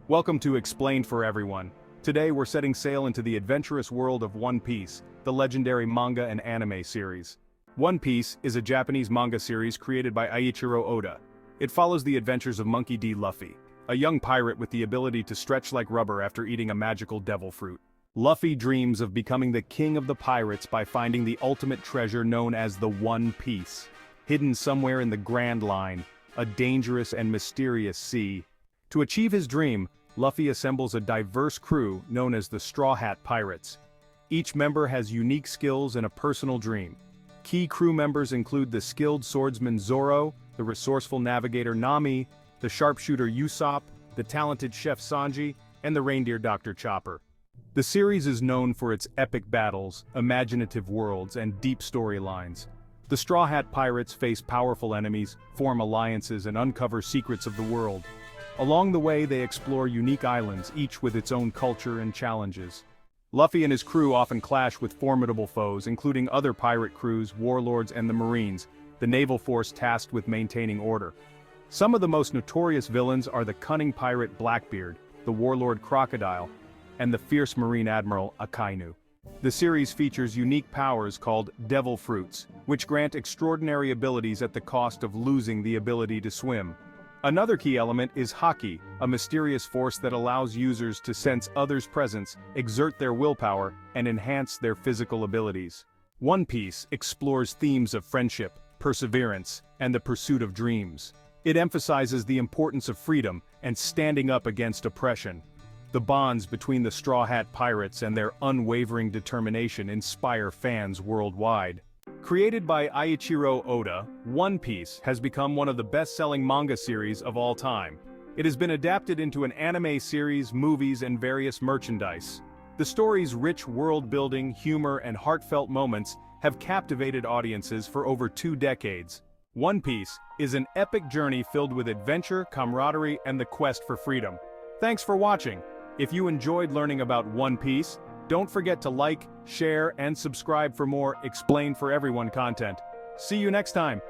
Welcome to Explained for Everyone. Today we're setting sail into the adventurous world of One Piece, the legendary manga and anime series. One Piece is a Japanese manga series created by Eiichiro Oda. It follows the adventures of Monkey D. Luffy, a young pirate with the ability to stretch like rubber after eating a magical devil fruit. Luffy dreams of becoming the king of the pirates by finding the ultimate treasure known as the One Piece, hidden somewhere in the Grand Line, a dangerous and mysterious sea. To achieve his dream, Luffy assembles a diverse crew known as the Straw Hat Pirates. Each member has unique skills and a personal dream. Key crew members include the skilled swordsman Zoro, the resourceful navigator Nami, the sharpshooter Usopp, the talented chef Sanji, and the reindeer Dr. Chopper. The series is known for its epic battles, imaginative worlds, and deep storylines. The Straw Hat Pirates face powerful enemies, form alliances, and uncover secrets of the world. Along the way they explore unique islands, each with its own culture and challenges. Luffy and his crew often clash with formidable foes, including other pirate crews, warlords, and the Marines, the naval force tasked with maintaining order. Some of the most notorious villains are the cunning pirate Blackbeard, the warlord Crocodile, and the fierce Marine Admiral Akainu. The series features unique powers called Devil Fruits, which grant extraordinary abilities at the cost of losing the ability to swim. Another key element is Haki, a mysterious force that allows users to sense others' presence, exert their willpower, and enhance their physical abilities. One Piece explores themes of friendship, perseverance, and the pursuit of dreams. It emphasizes the importance of freedom and standing up against oppression. The bonds between the Straw Hat Pirates and their unwavering determination inspire fans worldwide. Created by Eiichiro Oda, One Piece has become one of the best-selling manga series of all time. It has been adapted into an anime series, movies, and various merchandise. The story's rich world-building, humor, and heartfelt moments have captivated audiences for over 2 decades. One Piece is an epic journey filled with adventure, camaraderie, and the quest for freedom. Thanks for watching. If you enjoyed learning about One Piece, don't forget to like, share, and subscribe for more Explained for Everyone content. See you next time!